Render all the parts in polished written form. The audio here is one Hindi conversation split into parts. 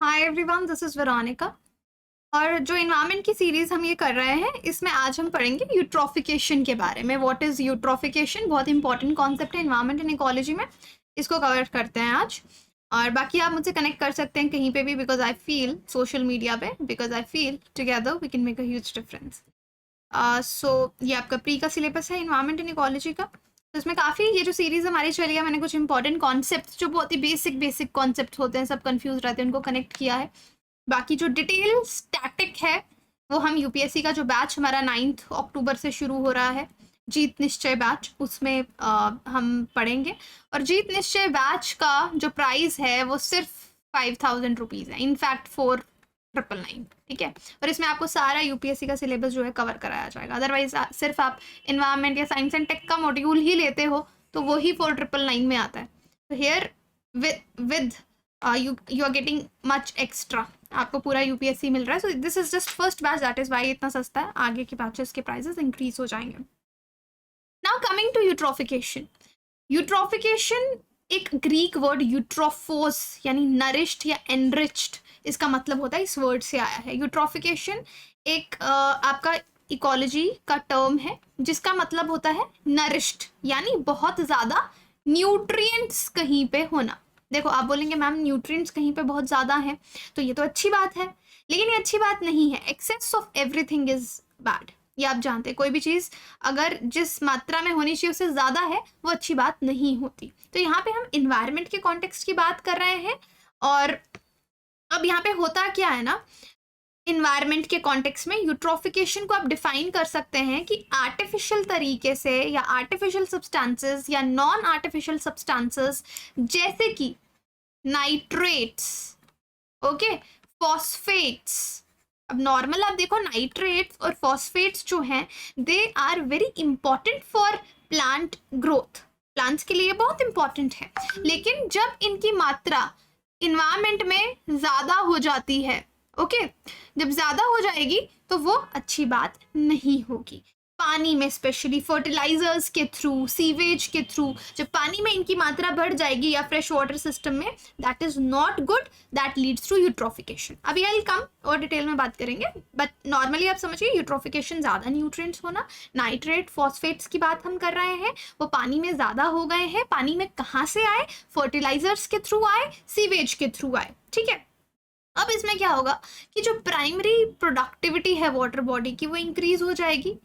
Hi everyone, this is Veronica. और जो इन्वायरमेंट की सीरीज हम ये कर रहे हैं, इसमें आज हम पढ़ेंगे यूट्रोफिकेशन के बारे में। What is eutrophication? बहुत इंपॉर्टेंट कॉन्सेप्ट है इन्वायरमेंट एंड इकोलॉजी में। इसको कवर करते हैं आज। और बाकी आप मुझसे कनेक्ट कर सकते हैं कहीं पे भी, because I feel social media पे, because I feel together we can make a huge difference. ये आपका प्री का सिलेबस है इन्वायरमेंट एंड इकोलॉजी का। तो इसमें काफ़ी ये जो सीरीज़ हमारी चली है, मैंने कुछ इंपॉर्टेंट कॉन्सेप्ट जो बहुत ही बेसिक कॉन्सेप्ट होते हैं, सब कंफ्यूज रहते हैं, उनको कनेक्ट किया है। बाकी जो डिटेल स्टैटिक है वो हम यूपीएससी का जो बैच हमारा 9 अक्टूबर से शुरू हो रहा है, जीत निश्चय बैच, उसमें हम पढ़ेंगे। और जीत निश्चय बैच का जो प्राइस है वो सिर्फ 5000 रुपीज़ है, इनफैक्ट 4999, ठीक है। और इसमें आपको सारा यूपीएससी का सिलेबस जो है कवर कराया जाएगा। अदरवाइज सिर्फ आप इन्वायरमेंट या साइंस एंड टेक का मॉड्यूल ही लेते हो तो वो ही 4999 में आता है। तो here with you are getting much extra, आपको पूरा यूपीएससी मिल रहा है। So this is just first batch, that is why इतना सस्ता है। आगे के बैचेस के प्राइसेस इंक्रीज हो जाएंगे। Now coming to eutrophication. Eutrophication एक ग्रीक वर्ड यूट्रोफोस यानी नरिश्ड या एनरिच्ड, इसका मतलब होता है, इस वर्ड से आया है। यूट्रोफिकेशन एक आपका इकोलॉजी का टर्म है जिसका मतलब होता है नरिश्ड, यानी बहुत ज़्यादा न्यूट्रिएंट्स कहीं पे होना। देखो, आप बोलेंगे मैम न्यूट्रिएंट्स कहीं पे बहुत ज़्यादा है, तो ये तो अच्छी बात है, लेकिन ये अच्छी बात नहीं है। Excess of everything is bad, ये आप जानते हैं। कोई भी चीज़ अगर जिस मात्रा में होनी चाहिए उससे ज़्यादा है, वो अच्छी बात नहीं होती। तो यहाँ पे हम इन्वायरमेंट के कॉन्टेक्स्ट की बात कर रहे हैं। और अब यहाँ पे होता क्या है ना, इन्वायरमेंट के कॉन्टेक्स्ट में यूट्रोफिकेशन को आप डिफाइन कर सकते हैं कि आर्टिफिशियल तरीके से या आर्टिफिशियल सब्सटेंसेस या नॉन आर्टिफिशियल सब्सटेंसेस, जैसे कि नाइट्रेट्स, ओके, फॉस्फेट्स। अब नॉर्मल आप देखो, नाइट्रेट्स और फॉस्फेट्स जो हैं, they are very important for plant growth, plants के लिए बहुत इंपॉर्टेंट है। लेकिन जब इनकी मात्रा इन्वायरमेंट में ज़्यादा हो जाती है, ओके, जब ज़्यादा हो जाएगी तो वो अच्छी बात नहीं होगी। पानी में स्पेशली फर्टिलाइजर्स के थ्रू, सीवेज के थ्रू, जब पानी में इनकी मात्रा बढ़ जाएगी या फ्रेश वाटर सिस्टम में, that is not good, that leads to eutrophication. अभी आई कम और डिटेल में बात करेंगे, बट नॉर्मली आप समझिए यूट्रोफिकेशन ज़्यादा न्यूट्रिएंट्स होना। नाइट्रेट फॉस्फेट्स की बात हम कर रहे हैं, वो पानी में ज़्यादा हो गए हैं। पानी में कहाँ से आए? फर्टिलाइजर्स के थ्रू आए, सीवेज के थ्रू आए, ठीक है। अब इसमें क्या होगा कि जो प्राइमरी प्रोडक्टिविटी है वाटर बॉडी की, वो इंक्रीज हो जाएगी,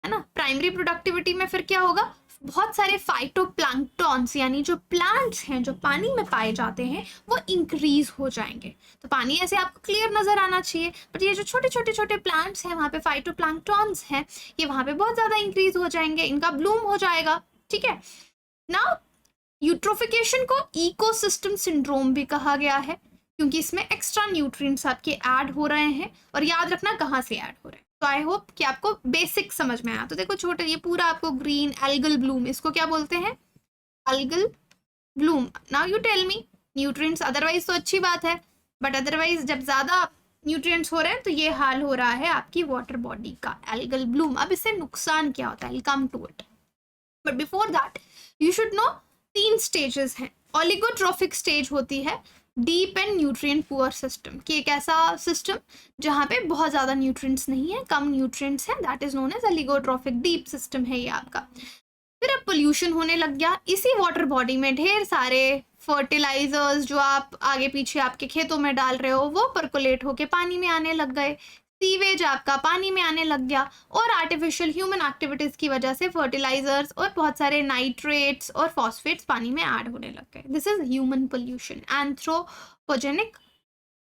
है ना। प्राइमरी प्रोडक्टिविटी में फिर क्या होगा, बहुत सारे फाइटोप्लैंक्टॉन्स यानी जो प्लांट्स हैं जो पानी में पाए जाते हैं, वो इंक्रीज हो जाएंगे। तो पानी ऐसे आपको क्लियर नजर आना चाहिए, बट ये जो छोटे छोटे प्लांट्स हैं, वहाँ पे फाइटोप्लैंक्टॉन्स हैं, ये वहाँ पे बहुत ज़्यादा इंक्रीज हो जाएंगे, इनका ब्लूम हो जाएगा, ठीक है ना। यूट्रोफिकेशन को इकोसिस्टम सिंड्रोम भी कहा गया है, क्योंकि इसमें एक्स्ट्रा न्यूट्रिएंट्स आपके ऐड हो रहे हैं। और याद रखना कहाँ से ऐड हो रहे हैं। तो आई होप कि आपको बेसिक समझ में आया। तो देखो, छोटे ये पूरा आपको ग्रीन एल्गल ब्लूम, इसको क्या बोलते हैं? Algal bloom. Now you tell me, nutrients otherwise तो अच्छी बात है, बट अदरवाइज जब ज़्यादा न्यूट्रिएंट्स हो रहे हैं तो ये हाल हो रहा है आपकी वाटर बॉडी का, एल्गल ब्लूम। अब इससे नुकसान क्या होता है, will come to it, but before that you should know 3 stages हैं। ओलिगोट्रॉफिक स्टेज होती है deep and nutrient poor system, कि एक ऐसा सिस्टम जहाँ पे बहुत ज़्यादा न्यूट्रिएंट्स नहीं है, कम न्यूट्रिएंट्स हैं, that is known as oligotrophic. Deep system है ये आपका। फिर अब पोल्यूशन होने लग गया इसी वाटर बॉडी में, ढेर सारे फर्टिलाइजर्स जो आप आगे पीछे आपके खेतों में डाल रहे हो, वो परकोलेट होके पानी में आने लग गए, सीवेज आपका पानी में आने लग गया, और आर्टिफिशियल ह्यूमन एक्टिविटीज की वजह से फर्टिलाइजर्स और बहुत सारे नाइट्रेट्स और फॉस्फेट्स पानी में ऐड होने लग गए। This is human pollution, anthropogenic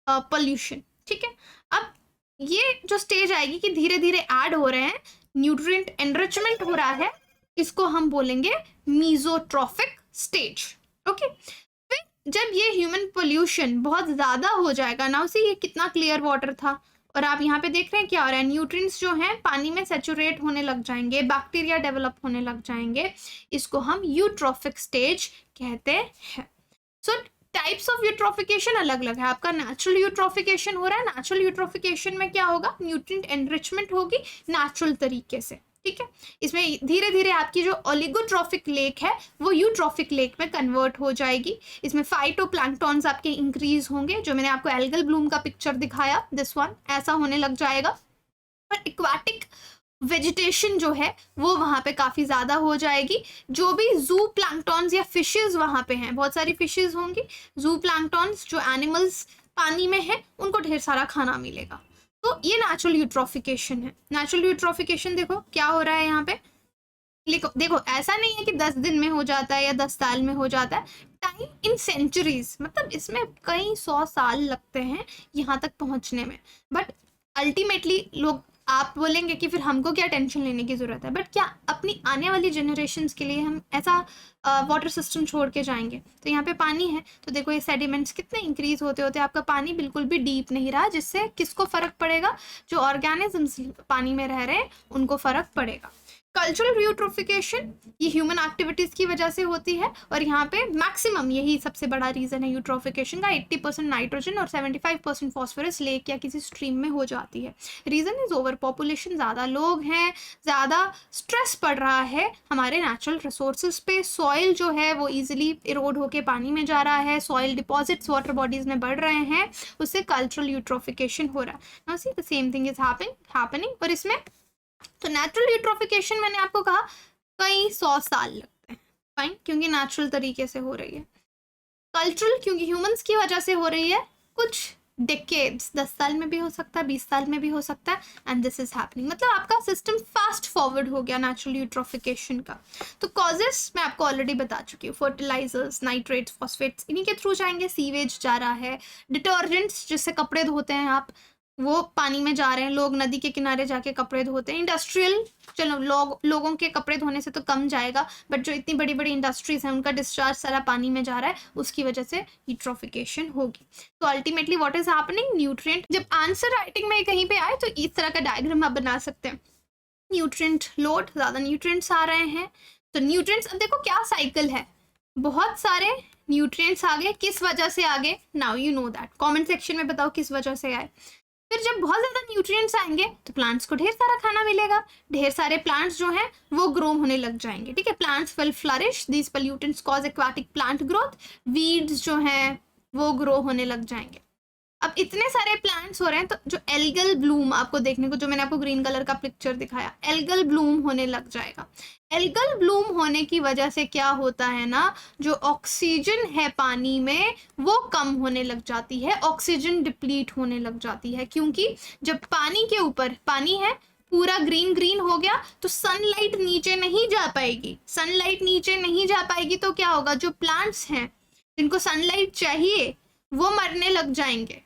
pollution, ठीक है। अब ये जो स्टेज आएगी कि धीरे धीरे ऐड हो रहे हैं, न्यूट्रिएंट एनरिचमेंट हो रहा है, इसको हम बोलेंगे मीजोट्रॉफिक स्टेज, ओके। फिर जब ये ह्यूमन पोल्यूशन बहुत ज़्यादा हो जाएगा ना, उसे ये कितना क्लियर वाटर था, और आप यहाँ पे देख रहे हैं क्या हो रहा है, न्यूट्रिएंट्स जो हैं पानी में सैचुरेट होने लग जाएंगे, बैक्टीरिया डेवलप होने लग जाएंगे, इसको हम यूट्रॉफिक स्टेज कहते हैं। सो टाइप्स ऑफ यूट्रोफिकेशन अलग अलग है। आपका नेचुरल यूट्रोफिकेशन हो रहा है, नेचुरल यूट्रोफिकेशन में क्या होगा, न्यूट्रिएंट एनरिचमेंट होगी नेचुरल तरीके से, ठीक है। इसमें धीरे धीरे आपकी जो ओलिगोट्रॉफिक लेक है वो यूट्रॉफिक लेक में कन्वर्ट हो जाएगी। इसमें फाइटोप्लैंक्टॉन्स आपके इंक्रीज होंगे, जो मैंने आपको एल्गल ब्लूम का पिक्चर दिखाया, दिस वन ऐसा होने लग जाएगा। और एक्वाटिक वेजिटेशन जो है वो वहाँ पे काफ़ी ज़्यादा हो जाएगी। जो भी जू प्लैंक्टॉन्स या फिशेज वहाँ पे हैं, बहुत सारी फिशेज होंगी, जू प्लैंक्टॉन्स जो एनिमल्स पानी में है उनको ढेर सारा खाना मिलेगा। तो ये नेचुरल यूट्रोफिकेशन है। नेचुरल यूट्रोफिकेशन देखो क्या हो रहा है यहाँ पे, देखो ऐसा नहीं है कि 10 दिन में हो जाता है या 10 साल में हो जाता है, टाइम इन सेंचुरीज, मतलब इसमें कई 100 साल लगते हैं यहाँ तक पहुँचने में। बट अल्टीमेटली लोग, आप बोलेंगे कि फिर हमको क्या टेंशन लेने की ज़रूरत है, बट क्या अपनी आने वाली जनरेशन्स के लिए हम ऐसा वाटर सिस्टम छोड़ के जाएंगे? तो यहाँ पे पानी है, तो देखो ये सेडिमेंट्स कितने इंक्रीज होते होते आपका पानी बिल्कुल भी डीप नहीं रहा, जिससे किसको फ़र्क पड़ेगा? जो ऑर्गेनिजम्स पानी में रह रहे हैं उनको फ़र्क पड़ेगा। कल्चरल यूट्रोफिकेशन ये ह्यूमन एक्टिविटीज़ की वजह से होती है, और यहाँ पे मैक्सिमम यही सबसे बड़ा रीज़न है यूट्रोफिकेशन का। 80% नाइट्रोजन और 75% फॉस्फोरस लेक या किसी स्ट्रीम में हो जाती है। रीज़न इज़ ओवर पॉपुलेशन, ज़्यादा लोग हैं, ज़्यादा स्ट्रेस पड़ रहा है हमारे नेचुरल रिसोर्सेज पे। सॉइल जो है वो ईजिली इरोड होके पानी में जा रहा है, सॉइल डिपॉजिट्स वाटर बॉडीज़ में बढ़ रहे हैं, उससे कल्चरल यूट्रोफिकेशन हो रहा है। Now see the same thing is happening. और इसमें तो नेचुरल यूट्रोफिकेशन मैंने आपको कहा कई 100 साल लगते हैं, फाइन, क्योंकि नेचुरल तरीके से हो रही है। कल्चरल क्योंकि ह्यूमंस की वजह से हो रही है, कुछ डिकेड्स, 10 साल में भी हो सकता है, 20 साल में भी हो सकता है, एंड दिस इज हैपनिंग। मतलब आपका सिस्टम फास्ट फॉरवर्ड हो गया नेचुरल यूट्रोफिकेशन का। तो कॉजेस मैं आपको ऑलरेडी बता चुकी हूँ, फर्टिलाइजर्स, नाइट्रेट्स, फॉस्फेट्स, इन्हीं के थ्रू जाएंगे। सीवेज जा रहा है, डिटर्जेंट्स जिससे कपड़े धोते हैं आप, वो पानी में जा रहे हैं, लोग नदी के किनारे जाके कपड़े धोते हैं। इंडस्ट्रियल, चलो लोगों के कपड़े धोने से तो कम जाएगा, बट जो इतनी बड़ी बड़ी इंडस्ट्रीज हैं उनका डिस्चार्ज सारा पानी में जा रहा है, उसकी वजह से यूट्रोफिकेशन होगी। तो ultimately what is happening, nutrient, जब आंसर राइटिंग में कहीं पे आए तो इस तरह का डायग्राम आप बना सकते हैं। न्यूट्रिएंट लोड, ज़्यादा न्यूट्रिएंट्स आ रहे हैं, तो न्यूट्रिएंट्स, अब देखो क्या साइकिल है, बहुत सारे न्यूट्रिएंट्स आ गए, किस वजह से आ गए? Now you know that, comment section में बताओ किस वजह से आए। फिर जब बहुत ज़्यादा न्यूट्रिएंट्स आएंगे तो प्लांट्स को ढेर सारा खाना मिलेगा, ढेर सारे प्लांट्स जो हैं वो ग्रो होने लग जाएंगे, ठीक है। Plants will flourish, these pollutants cause aquatic plant growth, weeds जो हैं वो ग्रो होने लग जाएंगे। अब इतने सारे प्लांट्स हो रहे हैं, तो जो एल्गल ब्लूम आपको देखने को, जो मैंने आपको ग्रीन कलर का पिक्चर दिखाया, एल्गल ब्लूम होने लग जाएगा। एल्गल ब्लूम होने की वजह से क्या होता है ना, जो ऑक्सीजन है पानी में वो कम होने लग जाती है, ऑक्सीजन डिप्लीट होने लग जाती है, क्योंकि जब पानी के ऊपर पानी है पूरा ग्रीन ग्रीन हो गया तो सनलाइट नीचे नहीं जा पाएगी। सनलाइट नीचे नहीं जा पाएगी तो क्या होगा, जो प्लांट्स हैं जिनको सनलाइट चाहिए वो मरने लग जाएंगे।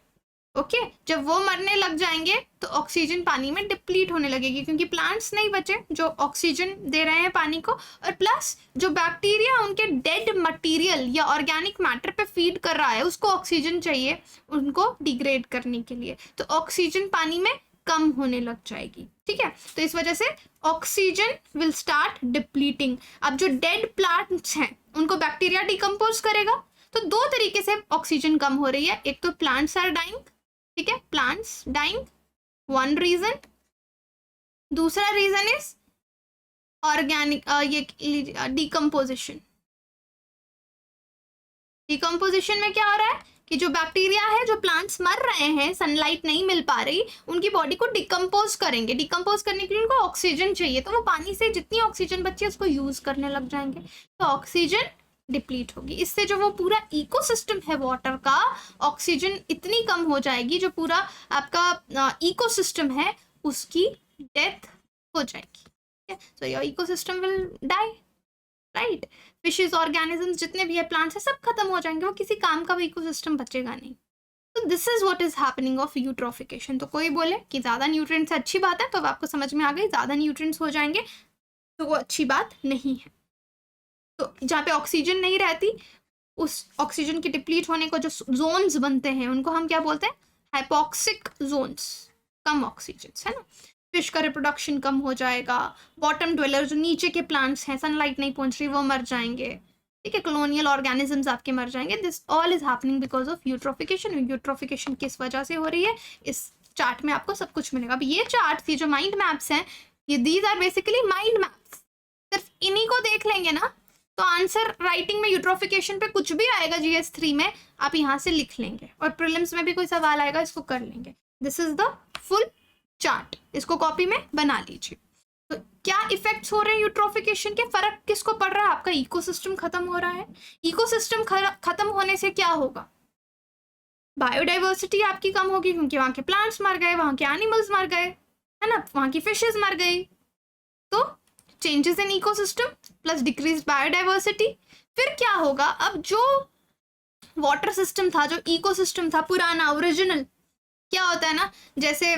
ओके, जब वो मरने लग जाएंगे तो ऑक्सीजन पानी में डिप्लीट होने लगेगी, क्योंकि प्लांट्स नहीं बचे जो ऑक्सीजन दे रहे हैं पानी को, और प्लस जो बैक्टीरिया उनके डेड मटेरियल या ऑर्गेनिक मैटर पे फीड कर रहा है उसको ऑक्सीजन चाहिए उनको डिग्रेड करने के लिए, तो ऑक्सीजन पानी में कम होने लग जाएगी, ठीक है। तो इस वजह से ऑक्सीजन विल स्टार्ट डिप्लीटिंग। अब जो डेड प्लांट्स हैं उनको बैक्टीरिया डिकम्पोज करेगा, तो दो तरीके से ऑक्सीजन कम हो रही है, एक तो प्लांट्स आर डाइंग, ठीक है, प्लांट्स डाइंग, वन रीजन। दूसरा रीजन इज ऑर्गेनिक, ये डिकम्पोजिशन। डिकम्पोजिशन में क्या हो रहा है कि जो बैक्टीरिया है, जो प्लांट्स मर रहे हैं, सनलाइट नहीं मिल पा रही, उनकी बॉडी को डिकम्पोज करेंगे। डिकम्पोज करने के लिए उनको ऑक्सीजन चाहिए, तो वो पानी से जितनी ऑक्सीजन बची है उसको यूज करने लग जाएंगे, तो ऑक्सीजन डिप्लीट होगी। इससे जो वो पूरा इकोसिस्टम है वाटर का, ऑक्सीजन इतनी कम हो जाएगी, जो पूरा आपका इकोसिस्टम है उसकी डेथ हो जाएगी। So your ecosystem will die, right. Fishes, organisms जितने भी है, प्लांट्स है, सब खत्म हो जाएंगे, वो किसी काम का भी इकोसिस्टम बचेगा नहीं। तो this is what is happening of eutrophication. तो कोई बोले कि ज़्यादा न्यूट्रिएंट्स अच्छी बात है, तो अब आपको समझ में आ गई, ज़्यादा न्यूट्रिएंट्स हो जाएंगे तो वो अच्छी बात नहीं है। तो जहाँ पे ऑक्सीजन नहीं रहती, उस ऑक्सीजन के डिप्लीट होने को जो जोन्स बनते हैं उनको हम क्या बोलते हैं, हाइपोक्सिक जोन्स, कम ऑक्सीजन, है ना। फिश का रिप्रोडक्शन कम हो जाएगा, बॉटम ड्वेलर जो नीचे के प्लांट्स हैं, सनलाइट नहीं पहुंच रही, वो मर जाएंगे, ठीक है। कॉलोनियल ऑर्गेनिजम्स आपके मर जाएंगे। This all is happening because of eutrophication. Eutrophication किस वजह से हो रही है, इस चार्ट में आपको सब कुछ मिलेगा। अब ये चार्ट थी जो माइंड मैप्स हैं, ये these are basically mind maps. सिर्फ इन्हीं को देख लेंगे ना तो आंसर राइटिंग में यूट्रोफिकेशन पे कुछ भी आएगा GS3 में आप यहाँ से लिख लेंगे, और प्रीलिम्स में भी कोई सवाल आएगा इसको कर लेंगे। This is the full chart, इसको कॉपी में बना लीजिए। तो क्या इफेक्ट्स हो रहे हैं यूट्रोफिकेशन के, फर्क किसको पड़ रहा है, आपका इकोसिस्टम खत्म हो रहा है। इकोसिस्टम खत्म होने से क्या होगा, बायोडाइवर्सिटी आपकी कम होगी, क्योंकि वहां के प्लांट्स मर गए, वहां के एनिमल्स मर गए, है ना, वहां की फिशेस मर गई। तो changes in ecosystem plus decrease biodiversity. फिर क्या होगा, अब जो वाटर सिस्टम था, जो इकोसिस्टम था पुराना ओरिजिनल, क्या होता है ना, जैसे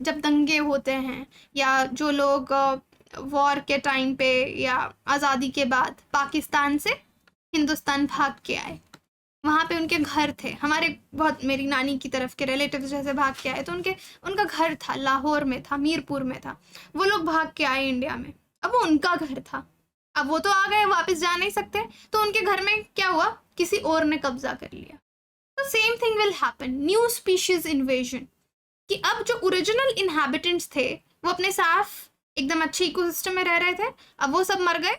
जब दंगे होते हैं या जो लोग वॉर के टाइम पे या आज़ादी के बाद पाकिस्तान से हिंदुस्तान भाग के आए, वहाँ पे उनके घर थे, हमारे बहुत मेरी नानी की तरफ के रिलेटिव्स जैसे भाग के आए, तो उनका घर था लाहौर में था, मीरपुर में था, वो लोग भाग के आए इंडिया में, अब वो उनका घर था, अब वो तो आ गए, वापस जा नहीं सकते, तो उनके घर में क्या हुआ, किसी और ने कब्जा कर लिया। तो same thing will happen, new species invasion, कि अब जो ओरिजिनल इनहैबिटेंट्स थे वो अपने साफ एकदम अच्छे इकोसिस्टम में रह रहे थे, अब वो सब मर गए,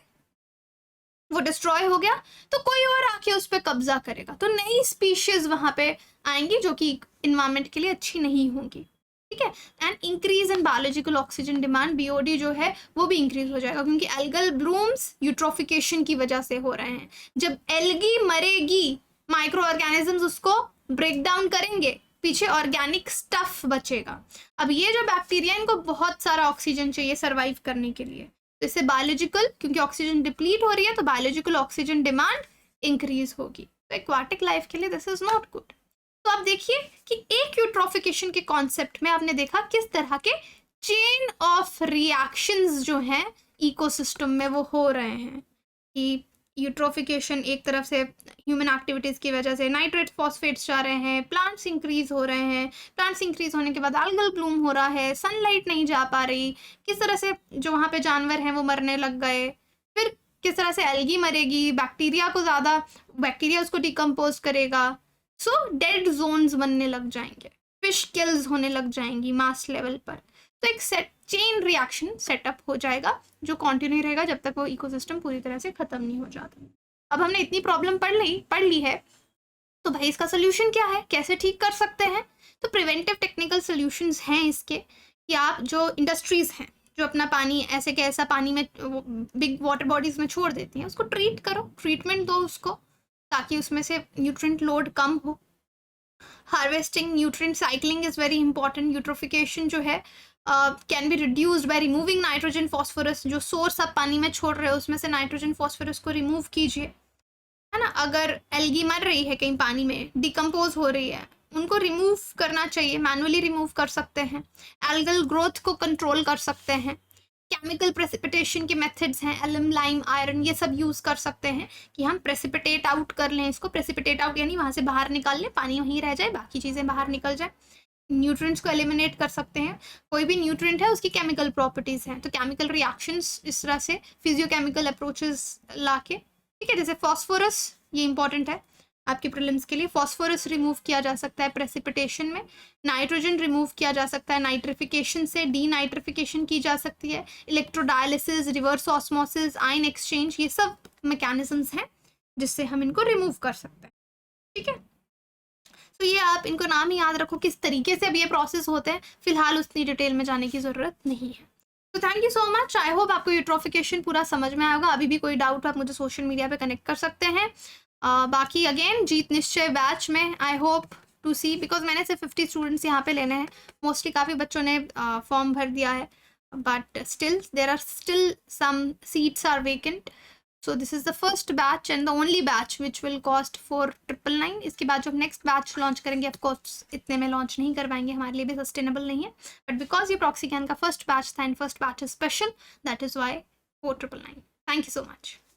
वो डिस्ट्रॉय हो गया, तो कोई और आके उस पर कब्जा करेगा, तो नई स्पीशीज वहां पे आएंगी जो कि इन्वायरमेंट के लिए अच्छी नहीं होंगी, ठीक है। And increase in biological oxygen demand, BOD जो है वो भी इंक्रीज हो जाएगा, क्योंकि एल्गल ब्लूम्स यूट्रोफिकेशन की वजह से हो रहे हैं। जब एल्गी मरेगी, माइक्रो ऑर्गेनिजम्स उसको ब्रेक डाउन करेंगे, पीछे ऑर्गेनिक स्टफ बचेगा। अब ये जो बैक्टीरिया, इनको बहुत सारा ऑक्सीजन चाहिए सर्वाइव करने के लिए, तो इससे बायोलॉजिकल, क्योंकि ऑक्सीजन डिप्लीट हो रही है तो बायोलॉजिकल ऑक्सीजन डिमांड इंक्रीज होगी, तो एक्वाटिक लाइफ के लिए दिस इज नॉट गुड। तो आप देखिए कि एक यूट्रोफिकेशन के कॉन्सेप्ट में आपने देखा किस तरह के चेन ऑफ रिएक्शंस जो हैं इकोसिस्टम में वो हो रहे हैं, कि यूट्रोफिकेशन एक तरफ से ह्यूमन एक्टिविटीज़ की वजह से नाइट्रेट फॉस्फेट्स जा रहे हैं, प्लांट्स इंक्रीज हो रहे हैं, प्लांट्स इंक्रीज होने के बाद एल्गल ब्लूम हो रहा है, सनलाइट नहीं जा पा रही, किस तरह से जो वहाँ पे जानवर हैं वो मरने लग गए, फिर किस तरह से एल्गी मरेगी, बैक्टीरिया उसको डिकम्पोज करेगा, सो डेड जोन्स बनने लग जाएंगे, फिश किल्स होने लग जाएंगी मास लेवल पर, तो एक चेन रिएक्शन सेटअप हो जाएगा जो कंटिन्यू रहेगा जब तक वो इकोसिस्टम पूरी तरह से खत्म नहीं हो जाता। अब हमने इतनी प्रॉब्लम पढ़ ली है, तो भाई इसका सोल्यूशन क्या है, कैसे ठीक कर सकते हैं। तो प्रिवेंटिव टेक्निकल सोल्यूशंस हैं इसके, कि आप जो इंडस्ट्रीज हैं जो अपना पानी ऐसे के ऐसा पानी में बिग वाटर बॉडीज में छोड़ देती हैं, उसको ट्रीट करो, ट्रीटमेंट दो उसको, ताकि उसमें से न्यूट्रिएंट लोड कम हो। Harvesting, nutrient cycling is very important. Eutrophication जो है can be reduced by removing nitrogen phosphorus, जो सोर्स आप पानी में छोड़ रहे हो उसमें से नाइट्रोजन फॉस्फोरस को रिमूव कीजिए, है ना। अगर एल्गी मर रही है कहीं पानी में, डिकम्पोज हो रही है, उनको रिमूव करना चाहिए, मैनुअली रिमूव कर सकते हैं। एल्गल ग्रोथ को कंट्रोल कर सकते हैं। केमिकल प्रेसिपिटेशन के मेथड्स हैं, एलम, लाइम, आयरन, ये सब यूज़ कर सकते हैं कि हम प्रेसिपिटेट आउट कर लें इसको। प्रेसिपिटेट आउट यानी वहाँ से बाहर निकाल लें, पानी वहीं रह जाए, बाकी चीज़ें बाहर निकल जाए। न्यूट्रिएंट्स को एलिमिनेट कर सकते हैं। कोई भी न्यूट्रिएंट है उसकी केमिकल प्रॉपर्टीज़ हैं, तो केमिकल रिएक्शंस इस तरह से फिजियोकेमिकल अप्रोचेस लाके, ठीक है। जैसे फॉस्फोरस, ये इंपॉर्टेंट है आपके प्रीलिम्स के लिए, फॉस्फोरस रिमूव किया जा सकता है प्रेसिपिटेशन में। नाइट्रोजन रिमूव किया जा सकता है नाइट्रिफिकेशन से, डीनाइट्रिफिकेशन की जा सकती है, electrodialysis, reverse osmosis, ion exchange, ये सब मैकेनिज्म्स हैं जिससे हम इनको रिमूव कर सकते हैं, ठीक है। तो ये आप इनको नाम ही याद रखो किस तरीके से अब ये प्रोसेस होते हैं, फिलहाल उतनी डिटेल में जाने की ज़रूरत नहीं है। तो thank you so much, I hope आपको यूट्रोफिकेशन पूरा समझ में आएगा। अभी भी कोई डाउट आप मुझे सोशल मीडिया पे कनेक्ट कर सकते हैं। बाकी अगेन जीत निश्चय बैच में I hope to see, because मैंने सिर्फ 50 स्टूडेंट्स यहाँ पे लेने हैं, मोस्टली काफ़ी बच्चों ने फॉर्म भर दिया है, but still there are still some seats are vacant. So this is the first batch and the only batch which will cost 4999। इसके बाद जो हम नेक्स्ट बैच लॉन्च करेंगे, ऑफकोर्स इतने में लॉन्च नहीं करवाएंगे, हमारे लिए भी सस्टेनेबल नहीं है, बट बिकॉज ये प्रॉक्सी कैन का फर्स्ट बैच था and first batch is special, that is why 4999। Thank you so much.